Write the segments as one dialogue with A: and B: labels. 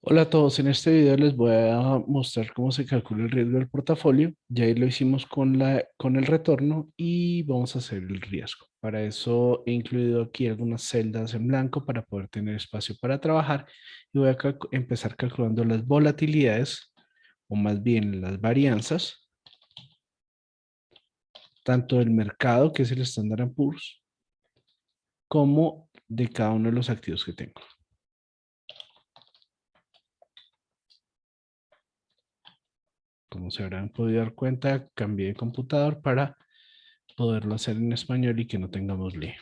A: Hola a todos, en este video les voy a mostrar cómo se calcula el riesgo del portafolio. Ya ahí lo hicimos con el retorno y vamos a hacer el riesgo. Para eso he incluido aquí algunas celdas en blanco para poder tener espacio para trabajar y voy a empezar calculando las volatilidades o más bien las varianzas, tanto del mercado, que es el Standard Poor's, como de cada uno de los activos que tengo. Como se habrán podido dar cuenta, cambié de computador para poderlo hacer en español y que no tengamos lío.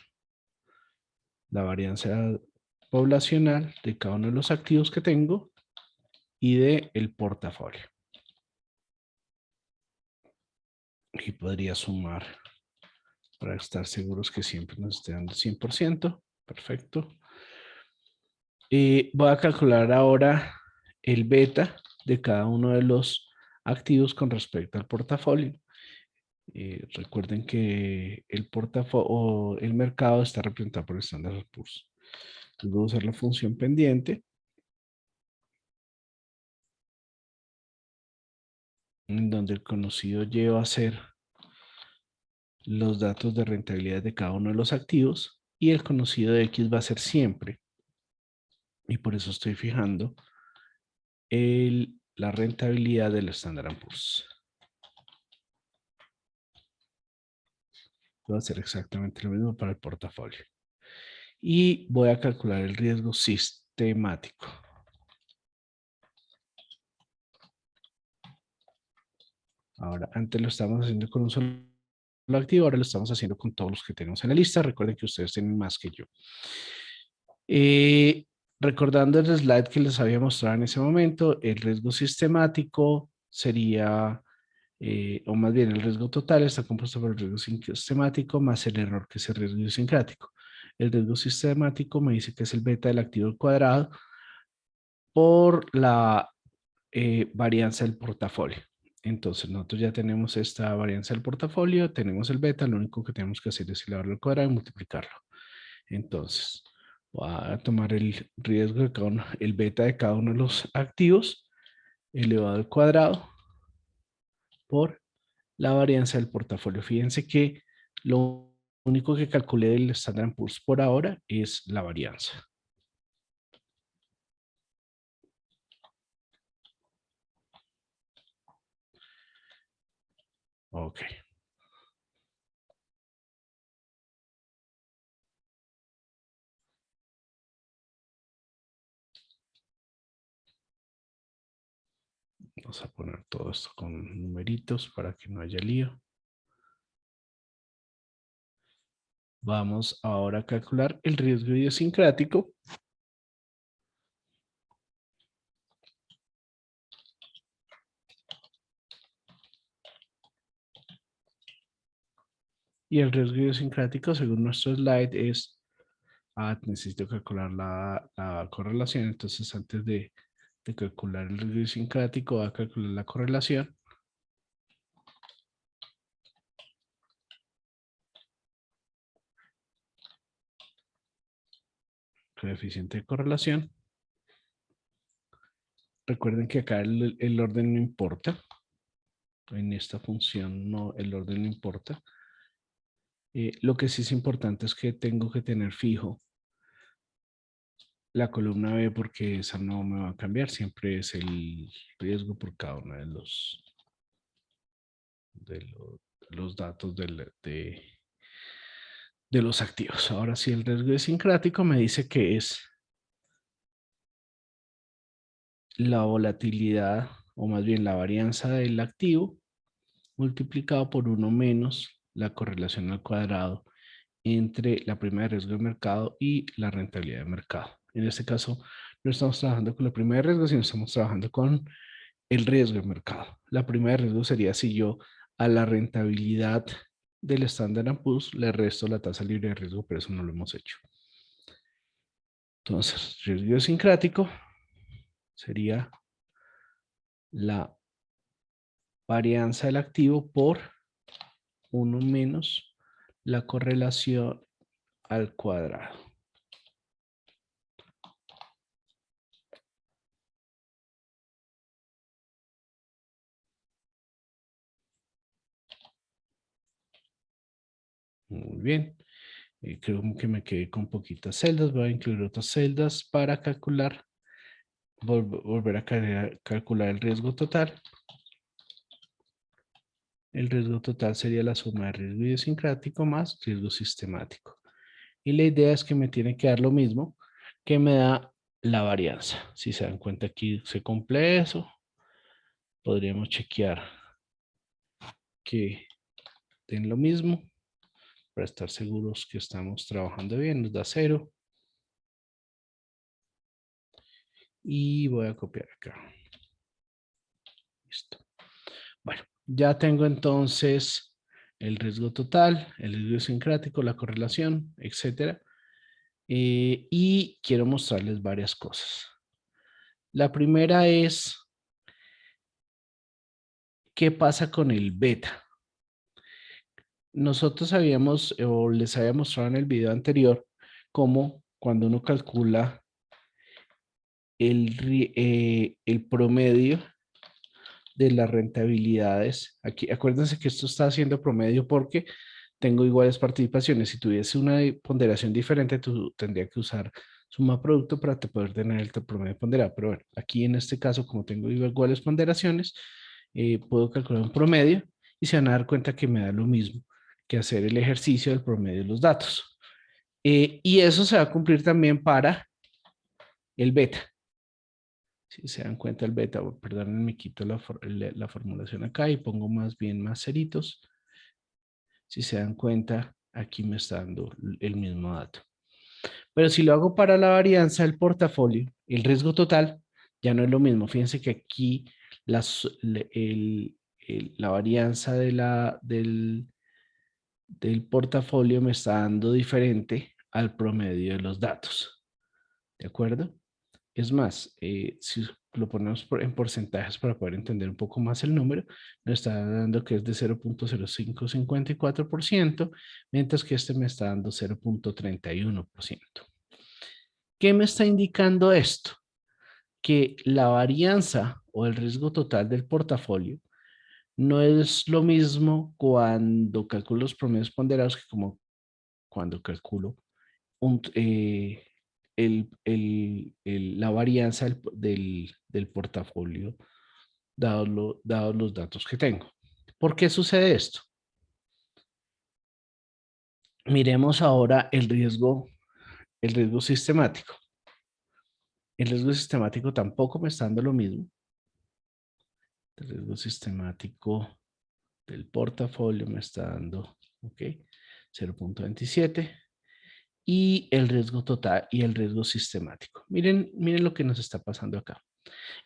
A: La varianza poblacional de cada uno de los activos que tengo y de el portafolio. Y podría sumar para estar seguros que siempre nos esté dando 100%. Perfecto. Y voy a calcular ahora el beta de cada uno de los activos con respecto al portafolio. Recuerden que el portafolio o el mercado está representado por el Standard Poor's. Voy a usar la función pendiente, en donde el conocido lleva a ser los datos de rentabilidad de cada uno de los activos y el conocido de X va a ser siempre. Y por eso estoy fijando la rentabilidad del Standard & Poor's. Voy a hacer exactamente lo mismo para el portafolio. Y voy a calcular el riesgo sistemático. Ahora, antes lo estamos haciendo con un solo activo, ahora lo estamos haciendo con todos los que tenemos en la lista. Recuerden que ustedes tienen más que yo. Recordando el slide que les había mostrado en ese momento, el riesgo sistemático sería, o más bien el riesgo total está compuesto por el riesgo sistemático más el error que es el riesgo idiosincrático. El riesgo sistemático me dice que es el beta del activo al cuadrado por la varianza del portafolio. Entonces, nosotros ya tenemos esta varianza del portafolio, tenemos el beta, lo único que tenemos que hacer es elevarlo al cuadrado y multiplicarlo. Entonces, voy a tomar el riesgo de cada uno, el beta de cada uno de los activos elevado al cuadrado por la varianza del portafolio. Fíjense que lo único que calculé del Standard Poor's por ahora es la varianza. Ok. Vamos a poner todo esto con numeritos para que no haya lío. Vamos ahora a calcular el riesgo idiosincrático. Y el riesgo idiosincrático, según nuestro slide, es, necesito calcular la correlación. Entonces, antes de calcular el riesgo idiosincrático, voy a calcular la correlación. Coeficiente de correlación. Recuerden que acá el orden no importa. En esta función no, el orden no importa. Lo que sí es importante es que tengo que tener fijo la columna B porque esa no me va a cambiar. Siempre es el riesgo por cada uno de los datos de los activos. Ahora sí, el riesgo idiosincrático me dice que es la volatilidad o más bien la varianza del activo multiplicado por 1 menos la correlación al cuadrado entre la prima de riesgo de mercado y la rentabilidad de mercado. En este caso, no estamos trabajando con la prima de riesgo, sino estamos trabajando con el riesgo de mercado. La prima de riesgo sería si yo a la rentabilidad del Standard & Poor's le resto la tasa libre de riesgo, pero eso no lo hemos hecho. Entonces, riesgo idiosincrático sería la varianza del activo por 1 menos la correlación al cuadrado. Muy bien. Creo que me quedé con poquitas celdas. Voy a incluir otras celdas para calcular, volver a calcular el riesgo total. El riesgo total sería la suma de riesgo idiosincrático más riesgo sistemático. Y la idea es que me tiene que dar lo mismo que me da la varianza. Si se dan cuenta aquí se cumple eso. Podríamos chequear que den lo mismo para estar seguros que estamos trabajando bien. Nos da 0. Y voy a copiar acá. Listo. Bueno, ya tengo entonces el riesgo total, el riesgo idiosincrático, la correlación, etcétera. Y quiero mostrarles varias cosas. La primera es, ¿qué pasa con el beta? Nosotros habíamos, o les había mostrado en el video anterior, cómo cuando uno calcula el promedio de las rentabilidades, aquí acuérdense que esto está haciendo promedio porque tengo iguales participaciones. Si tuviese una ponderación diferente, tú tendría que usar suma producto para poder tener el promedio ponderado. Pero bueno, aquí en este caso, como tengo iguales ponderaciones, puedo calcular un promedio y se van a dar cuenta que me da lo mismo que hacer el ejercicio del promedio de los datos. Y eso se va a cumplir también para el beta. Si se dan cuenta el beta, perdón, me quito la formulación acá y pongo más bien más ceritos. Si se dan cuenta, aquí me está dando el mismo dato. Pero si lo hago para la varianza del portafolio, el riesgo total ya no es lo mismo. Fíjense que aquí la varianza del portafolio me está dando diferente al promedio de los datos. ¿De acuerdo? Es más, si lo ponemos en porcentajes para poder entender un poco más el número, nos está dando que es de 0.0554%, mientras que este me está dando 0.31%. ¿Qué me está indicando esto? Que la varianza o el riesgo total del portafolio no es lo mismo cuando calculo los promedios ponderados que como cuando calculo la varianza del portafolio dados los datos que tengo. ¿Por qué sucede esto? Miremos ahora el riesgo sistemático. El riesgo sistemático tampoco me está dando lo mismo. El riesgo sistemático del portafolio me está dando, ok, 0.27. Y el riesgo total y el riesgo sistemático. Miren lo que nos está pasando acá.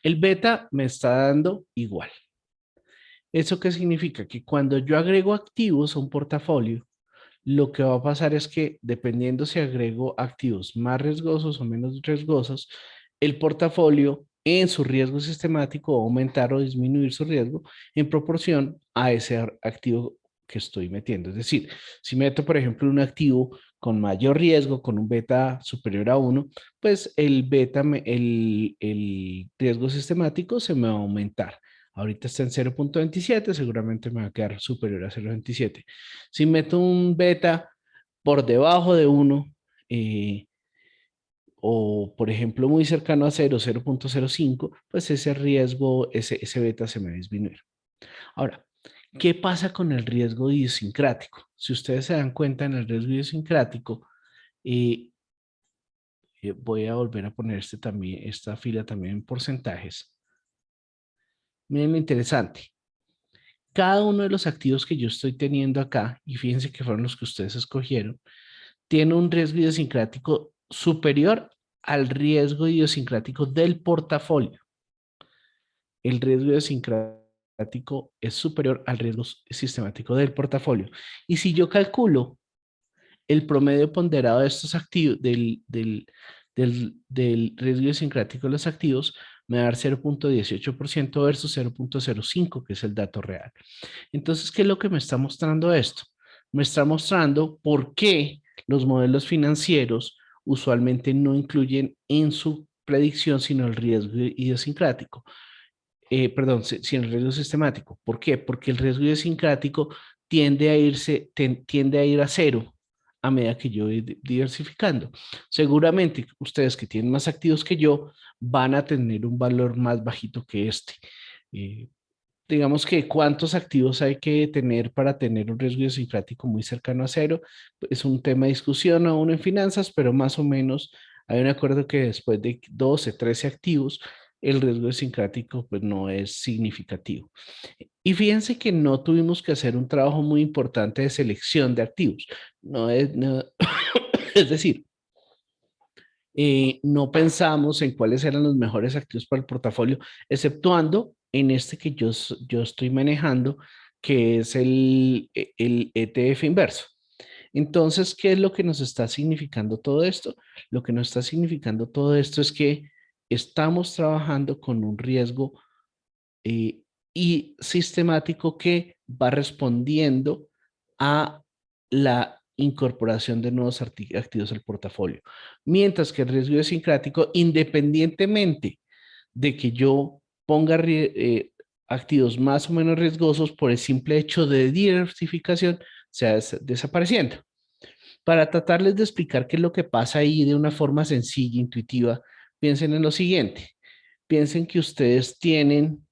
A: El beta me está dando igual. ¿Eso qué significa? Que cuando yo agrego activos a un portafolio, lo que va a pasar es que dependiendo si agrego activos más riesgosos o menos riesgosos, el portafolio en su riesgo sistemático va a aumentar o disminuir su riesgo en proporción a ese activo que estoy metiendo. Es decir, si meto, por ejemplo, un activo con mayor riesgo, con un beta superior a 1, pues el riesgo sistemático se me va a aumentar. Ahorita está en 0.27, seguramente me va a quedar superior a 0.27. Si meto un beta por debajo de 1, o por ejemplo muy cercano a 0, 0.05, pues ese riesgo, ese beta se me va a disminuir. Ahora, ¿qué pasa con el riesgo idiosincrático? Si ustedes se dan cuenta en el riesgo idiosincrático, eh, voy a volver a poner esta fila también en porcentajes. Miren lo interesante. Cada uno de los activos que yo estoy teniendo acá, y fíjense que fueron los que ustedes escogieron, tiene un riesgo idiosincrático superior al riesgo idiosincrático del portafolio. El riesgo idiosincrático es superior al riesgo sistemático del portafolio. Y si yo calculo el promedio ponderado de estos activos, del riesgo idiosincrático de los activos, me va a dar 0.18% versus 0.05, que es el dato real. Entonces, ¿qué es lo que me está mostrando esto? Me está mostrando por qué los modelos financieros usualmente no incluyen en su predicción sino el riesgo idiosincrático. Perdón, sino el riesgo sistemático. ¿Por qué? Porque el riesgo idiosincrático tiende a ir a cero a medida que yo voy diversificando. Seguramente ustedes que tienen más activos que yo van a tener un valor más bajito que este. Eh, digamos que cuántos activos hay que tener para tener un riesgo idiosincrático muy cercano a cero. Es un tema de discusión aún en finanzas, pero más o menos hay un acuerdo que después de 12, 13 activos, el riesgo idiosincrático pues no es significativo. Y fíjense que no tuvimos que hacer un trabajo muy importante de selección de activos. Es decir, no pensamos en cuáles eran los mejores activos para el portafolio, exceptuando en este que yo estoy manejando, que es el ETF inverso. Entonces, ¿qué es lo que nos está significando todo esto? Lo que nos está significando todo esto es que estamos trabajando con un riesgo eh, y sistemático que va respondiendo a la incorporación de nuevos activos al portafolio. Mientras que el riesgo idiosincrático, independientemente de que yo ponga activos más o menos riesgosos por el simple hecho de diversificación, se va desapareciendo. Para tratarles de explicar qué es lo que pasa ahí de una forma sencilla, intuitiva, piensen en lo siguiente. Piensen que ustedes tienen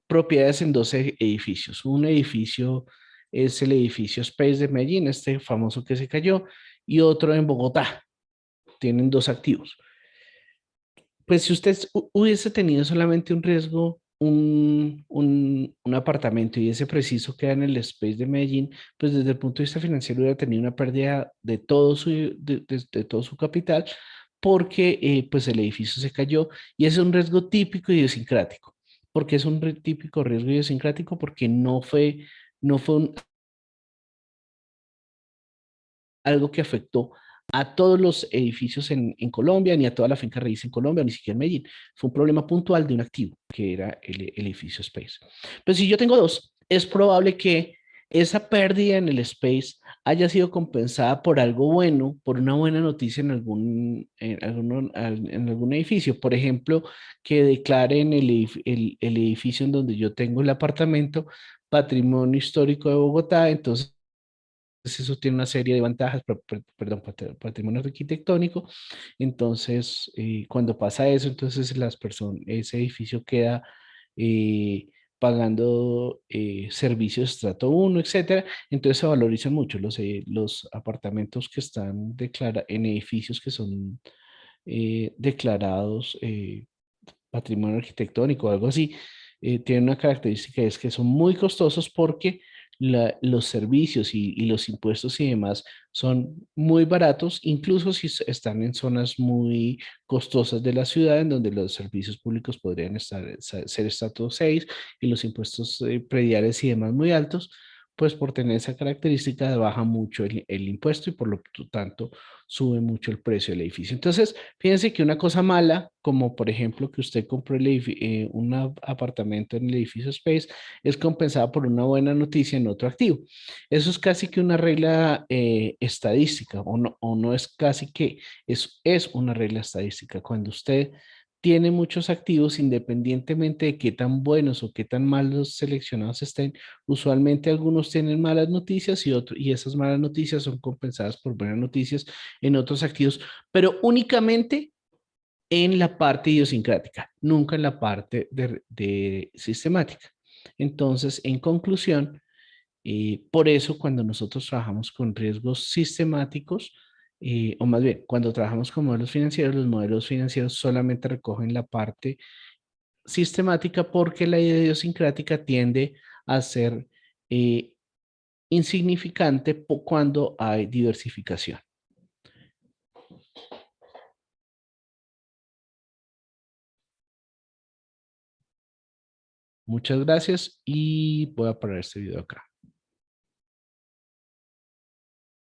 A: propiedades en dos edificios. Un edificio es el edificio Space de Medellín, este famoso que se cayó, y otro en Bogotá. Tienen dos activos. Pues si usted hubiese tenido solamente un riesgo, un apartamento y ese preciso queda en el Space de Medellín, pues desde el punto de vista financiero hubiera tenido una pérdida de todo su capital porque pues el edificio se cayó y ese es un riesgo típico y idiosincrático. ¿Por qué es un típico riesgo idiosincrático? Porque no fue algo que afectó a todos los edificios en Colombia, ni a toda la finca raíz en Colombia, ni siquiera en Medellín. Fue un problema puntual de un activo, que era el edificio Space. Pero si yo tengo dos, es probable que esa pérdida en el Space haya sido compensada por algo bueno, por una buena noticia en algún edificio. Por ejemplo, que declaren el edificio en donde yo tengo el apartamento Patrimonio Histórico de Bogotá, entonces eso tiene una serie de ventajas, perdón, patrimonio arquitectónico. Entonces, cuando pasa eso, entonces ese edificio queda eh, pagando servicios estrato 1, etcétera. Entonces se valorizan mucho los apartamentos que están en edificios que son declarados patrimonio arquitectónico o algo así, tienen una característica, es que son muy costosos porque los servicios y los impuestos y demás son muy baratos, incluso si están en zonas muy costosas de la ciudad, en donde los servicios públicos podrían ser estatus 6 y los impuestos prediales y demás muy altos, pues por tener esa característica baja mucho el impuesto y por lo tanto sube mucho el precio del edificio. Entonces, fíjense que una cosa mala, como por ejemplo que usted compró un apartamento en el edificio Space, es compensada por una buena noticia en otro activo. Eso es casi que una regla estadística, o no es casi que, es una regla estadística. Cuando usted tiene muchos activos, independientemente de qué tan buenos o qué tan malos seleccionados estén, usualmente algunos tienen malas noticias y esas malas noticias son compensadas por buenas noticias en otros activos, pero únicamente en la parte idiosincrática, nunca en la parte de sistemática. Entonces, en conclusión, por eso cuando nosotros trabajamos con riesgos sistemáticos, o más bien, cuando trabajamos con modelos financieros, los modelos financieros solamente recogen la parte sistemática porque la idiosincrática tiende a ser eh, insignificante cuando hay diversificación. Muchas gracias y voy a parar este video acá.